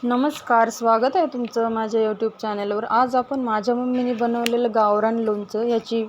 नमस्कार, स्वागत आहे तुमचं माझ्या यूट्यूब चॅनलवर। आज आपण माझ्या मम्मीने बनवलेलं गावरान लोणचं याची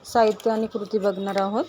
साहित्य आणि कृती बघणार आहोत।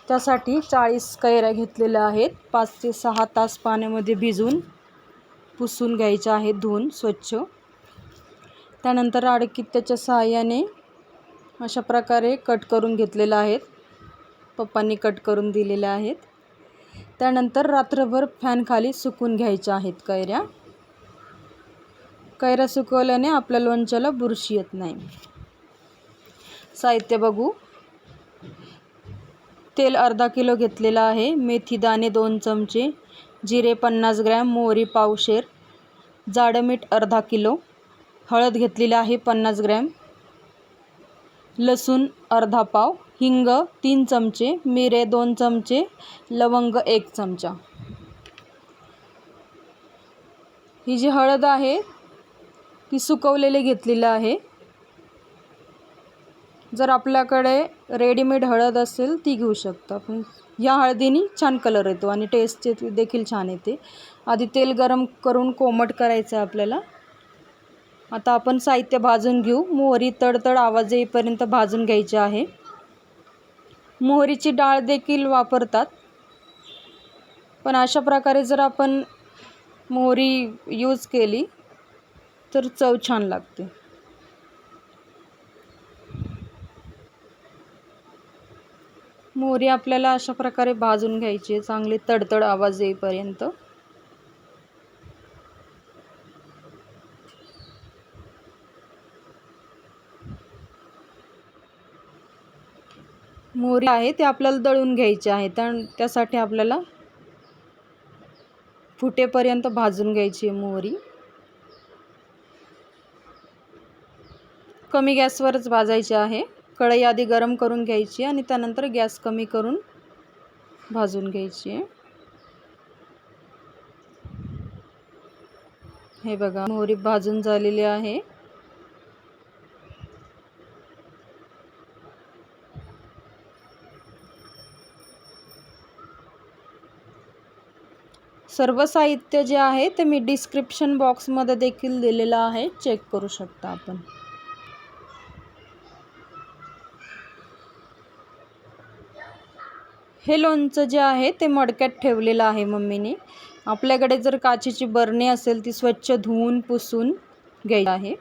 त्यासाठी 40 कैऱ्या घेतलेल्या आहेत। 5 ते 6 तास पाण्यामध्ये भिजवून पुसून घ्यायच्या आहेत, धुवून स्वच्छ। त्यानंतर आडकित्त्याच्या सहाय्याने अशा प्रकारे कट करून घेतलेले आहेत। पप्पांनी कट करून दिलेले आहेत। त्यानंतर रात्रभर फॅन खाली सुकून घ्यायच्या आहेत कैऱ्या। कैऱ्या सुकवल्याने आपल्या लोणच्याला बुरशी येत नाही। साहित्य बघू। तेल अर्धा किलो घेतलेला आहे, मेथी दाणे 2 चमचे, जिरे 50 ग्रॅम, मोहरी पावशेर, जाडं मीठ अर्धा किलो, हळद घेतलेली आहे 50 ग्रॅम, लसूण अर्धा पाव, हिंग 3 चमचे, मिरे 2 चमचे, लवंग 1 चमचा। ही जी हळद आहे ती सुकवलेली घेतलेली आहे। जर आपल्याकडे रेडीमेड हळद असेल ती घेऊ शकता, पण या हळदीने छान कलर येतो आणि टेस्ट देखील छान येते। आधी तेल गरम करून कोमट करायचं आहे आपल्याला। आता आपण साहित्य भाजून घेऊ। मोहरी तडतड आवाज येईपर्यंत भाजून घ्यायची आहे। मोहरीची डाळ देखील वापरतात, पण अशा प्रकारे जर आपण मोहरी यूज केली तर चव छान लागते। मोहरी आपल्याला अशा प्रकारे भाजून घ्यायची आहे, चांगली तडतड आवाज येईपर्यंत। मोहरी आहे ते आपल्याला दळून घ्यायची आहे, त्यासाठी आपल्याला फुटेपर्यंत भाजून घ्यायची आहे मोहरी। कमी गॅसवरच भाजायची आहे। कढई आधी गरम करून घ्यायची आणि त्यानंतर गॅस कमी करून भाजून घ्यायची आहे। हे बघा, मोहरी भाजून झालेली आहे। सर्व साहित्य जे आहे ते मी डिस्क्रिप्शन बॉक्समध्ये देखील दिलेलं आहे, चेक करू शकता आपण। हे लोणचं जे आहे ते मडक्यात ठेवलेलं आहे मम्मीने। आपल्याकडे जर काचेची बरणी असेल ती स्वच्छ धुवून पुसून घ्यायची आहे।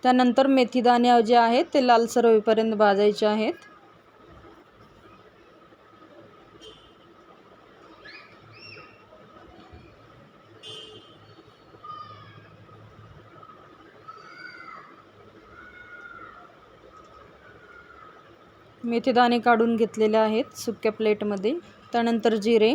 त्यानंतर मेथी दाणे जे आहेत ते लालसर होईपर्यंत भाजायचे आहेत। मेथी दाणे काढून घेतलेले आहेत सुक्या प्लेटमध्ये। त्यानंतर जिरे,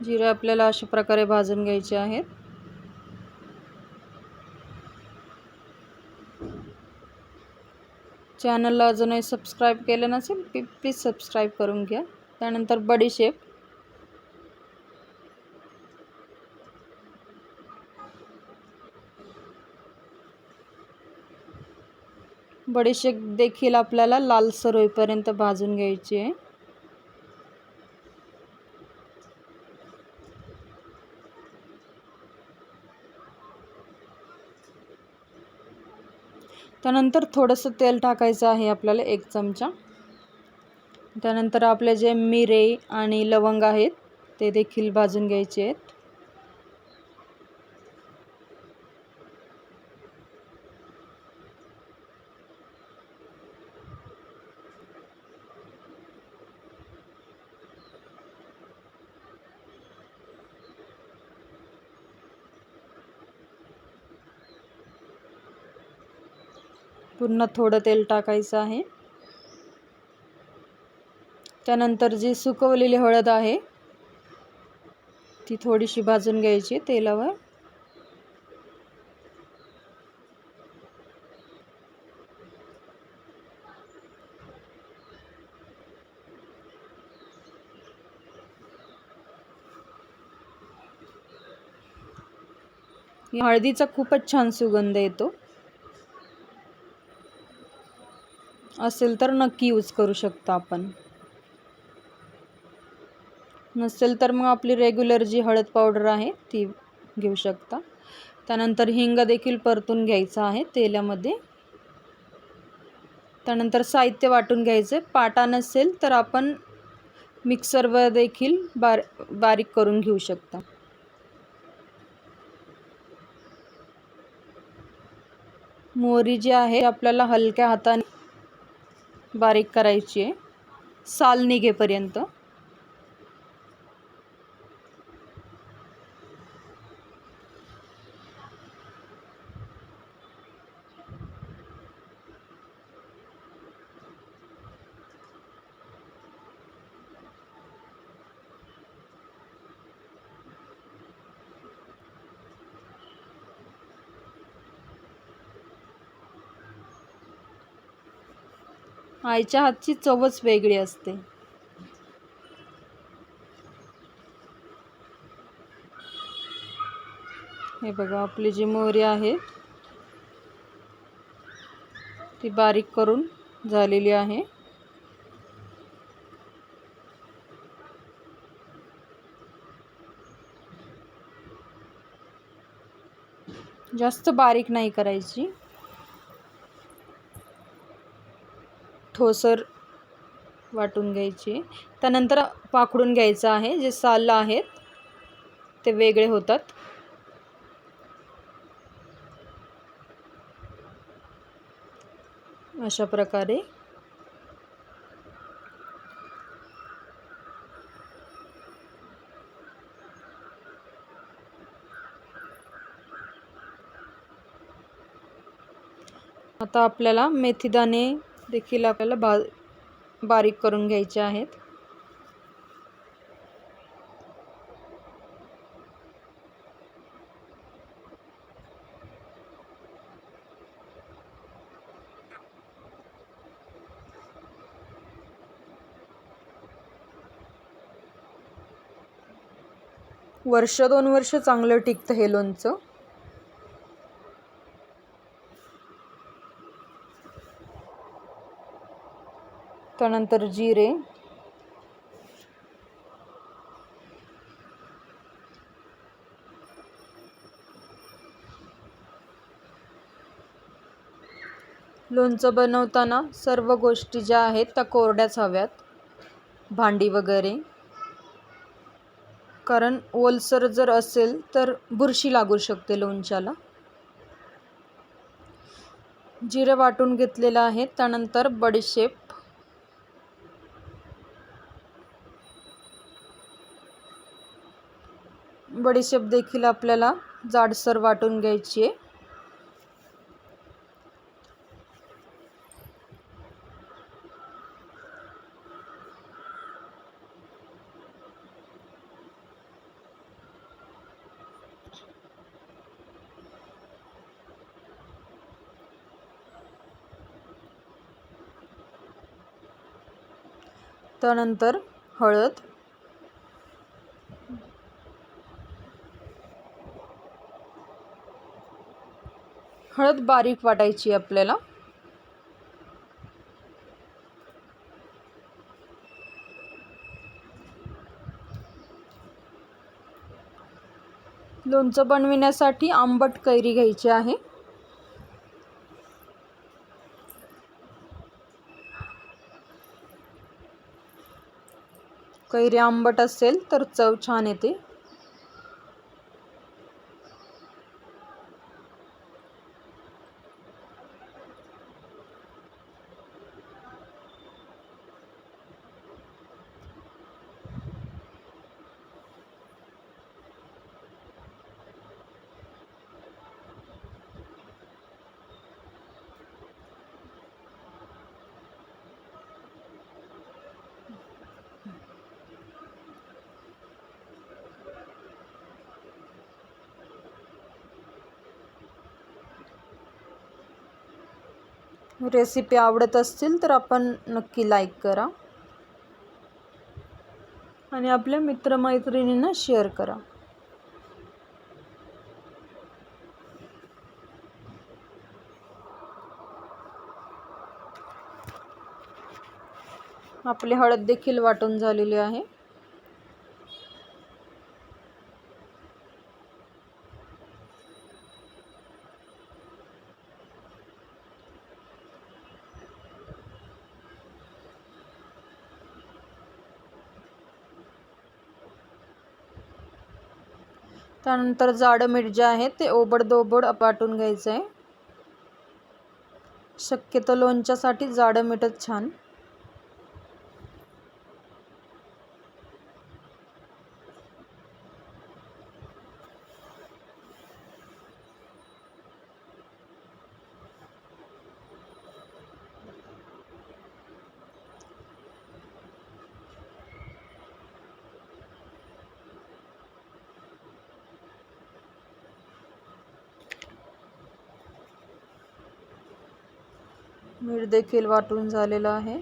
जिरे आपल्याला अशा प्रकारे भाजून घ्यायचे आहेत। चॅनलला अजूनही सबस्क्राईब केलं नसेल प्लीज सबस्क्राईब करून घ्या। त्यानंतर बडीशेप, बडीशेप देखील आपल्याला लालसर होईपर्यंत भाजून घ्यायची आहे। त्यानंतर थोडंसं तेल टाकायचं आहे आपल्याला 1 चमचा। त्यानंतर आपले जे मिरे आणि लवंग आहेत ते देखील भाजून घ्यायचे आहेत। पुन्हा थोडं तेल टाकायचं आहे। त्यानंतर जी सुकवलेली हळद आहे ती थोडीशी भाजून घ्यायची तेलावर। या हळदीचा खूपच छान सुगंध येतो. असेल तर नक्की यूज करू शकता आपण. नसेल तर मग आपली रेग्युलर जी हळद पावडर आहे ती घेऊ शकता. त्यानंतर हिंग देखील परतून घ्यायचा आहे तेलामध्ये. त्यानंतर साहित्य वाटून घ्यायचे. पाटा नसेल तर आपण मिक्सरवर देखील बारीक करून घेऊ शकता. मोहरी जी आहे आपल्याला हलक्या हाताने बारीक करायची आहे, साल निघेपर्यंत. आईच्या हातची चवच वेगळी असते. हे बघा, आपली जी मोहरी आहे ती बारीक करून झालेली आहे. जास्त बारीक नाही करायची, ठोसर वाटून घ्यायची. त्यानंतर पाखडून घ्यायचं आहे. जे साल आहेत ते वेगळे होतात. अशा प्रकारे आता आपल्याला मेथीदाणे देखील आपल्याला बारीक करून घ्यायचे आहेत. वर्ष 2 वर्ष चांगलं टिकतं हे लोणचं. त्यानंतर जिरे, लोणचं बनवताना सर्व गोष्टी ज्या आहेत त्या कोरड्याच हव्यात, भांडी वगैरे. कारण ओलसर जर असेल तर बुरशी लागू शकते लोणच्याला. जिरे वाटून घेतलेलं आहे. त्यानंतर बडीशेप, बडीशेप देखील आपल्याला जाडसर वाटून घ्यायची आहे. त्यानंतर हळद, हळद बारीक वाटायची आपल्याला. लोणचं बनविण्यासाठी आंबट कैरी घ्यायची आहे. कैरी आंबट असेल तर चव छान येते. रेसिपी आवडत असतील तर आपण नक्की लाईक करा आणि आपल्या मित्रमैत्रिणींना शेअर करा. आपली हळद देखील वाटून झालेली आहे. त्यानंतर जाडं मीठ जे आहे ते ओबडधोबड वाटून घ्यायचं आहे. शक्यतो लोणच्यासाठी जाडं मीठच छान. मीठ देखील वाटून झालेलं आहे.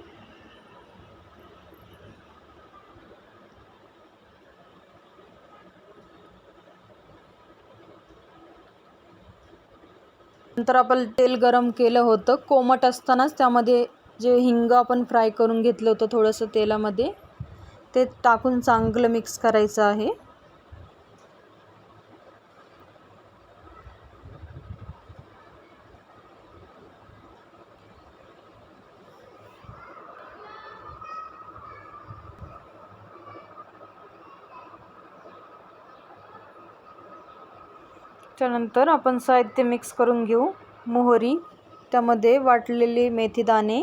नंतर आपण तेल गरम केलं होतं. कोमट असतानाच त्यामध्ये जे हिंग आपण फ्राय करून घेतलं होतं थोडंसं तेलामध्ये, ते टाकून चांगलं मिक्स करायचं आहे. त्यानंतर आपण साहित्य मिक्स करून घेऊ. मोहरी, त्यामध्ये वाटलेली मेथीदाणे,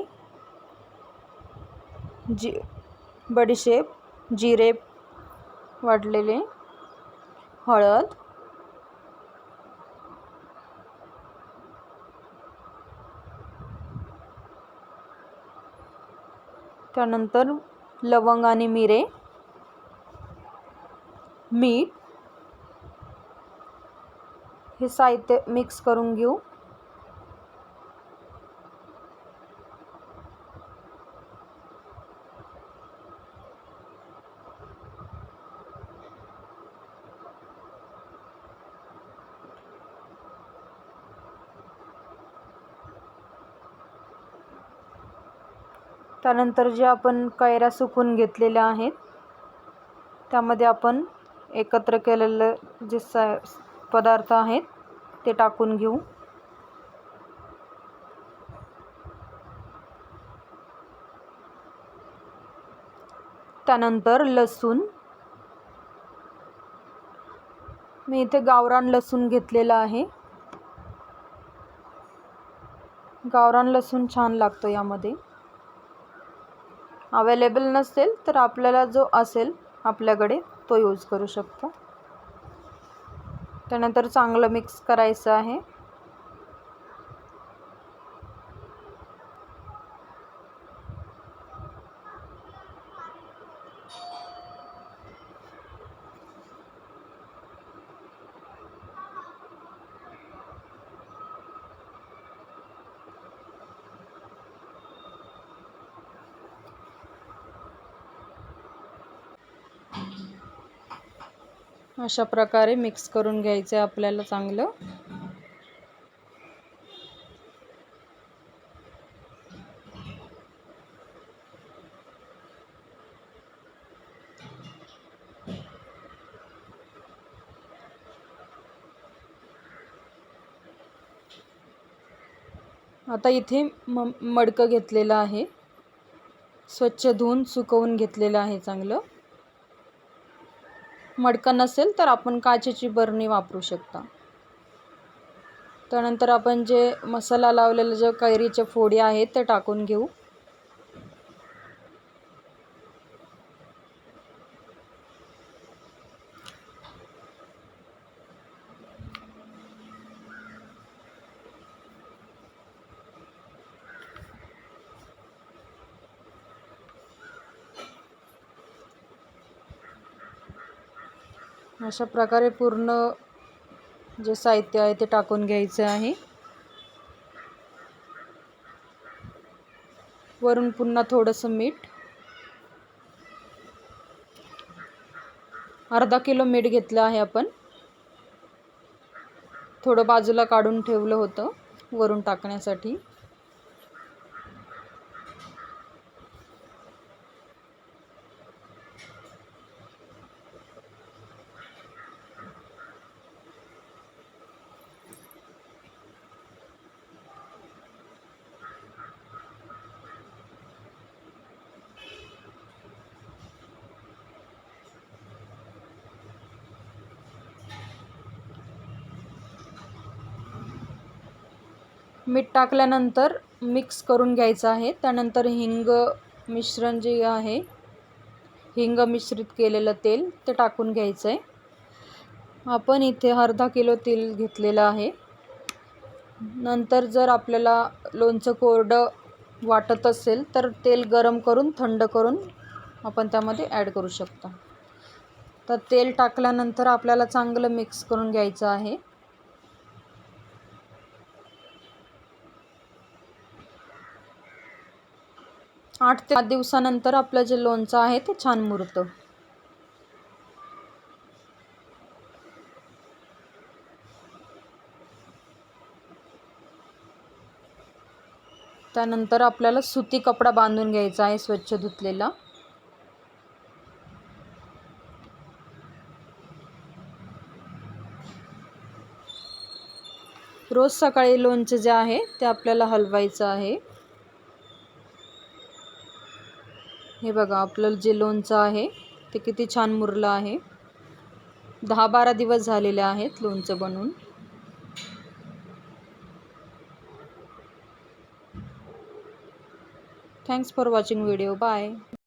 बडीशेप, जिरे वाटलेले, हळद, त्यानंतर लवंग आणि मिरे, मीठ, हे साहित्य मिक्स करून घेऊ. त्यानंतर जे आपण कैऱ्या सुकून घेतलेल्या आहेत त्यामध्ये आपण एकत्र केलेले जे पदार्थ आहेत ते टाकून घेऊ. त्यानंतर लसूण, मी इथे गावरान लसूण घेतलेला आहे. गावरान लसूण छान लागतो यामध्ये. अवेलेबल नसेल तर आपल्याला जो असेल आपल्याकडे तो यूज करू शकतो. त्यानंतर चांगलं मिक्स करायचं आहे. अशा प्रकारे मिक्स करून घ्यायचं आहे आपल्याला चांगलं. आता इथे मडकं घेतलेलं आहे. स्वच्छ धुवून सुकवून घेतलेलं आहे चांगलं. मडकं नसेल तर आपण काचेची बरणी वापरू शकता. त्यानंतर आपण जे मसाला लावलेले जे कैरीचे फोडी आहेत ते टाकून घेऊ. अशा प्रकारे पूर्ण जे साहित्य आहे ते टाकून घ्यायचे आहे. वरून पुन्हा थोडंसं मीठ, अर्धा किलो मीठ घेतलं आहे आपण. थोडं बाजूला काढून ठेवलं होतं वरून टाकण्यासाठी. मीठ टाकल्यानंतर मिक्स करून घ्यायचं आहे. त्यानंतर हिंग मिश्रण जे आहे, हिंग मिश्रित केलेलं तेल ते टाकून घ्यायचं आहे. आपण इथे अर्धा किलो तेल घेतलेलं आहे. नंतर जर आपल्याला लोणचं कोरडं वाटत असेल तर तेल गरम करून थंड करून आपण त्यामध्ये ॲड करू शकता. तर तेल टाकल्यानंतर आपल्याला चांगलं मिक्स करून घ्यायचं आहे. आठ ते 8 दिवसानंतर आपलं जे लोणचं आहे ते छान मुरतं. त्यानंतर आपल्याला सुती कपडा बांधून घ्यायचा आहे, स्वच्छ धुतलेला. रोज सकाळी लोणचं जे आहे ते आपल्याला हलवायचं आहे. हे बघा, आपलं जे लोणचं आहे ते किती छान मुरलं आहे. 10-12 दिवस झालेले आहेत लोणचं बनवून. Thanks for watching video. Bye.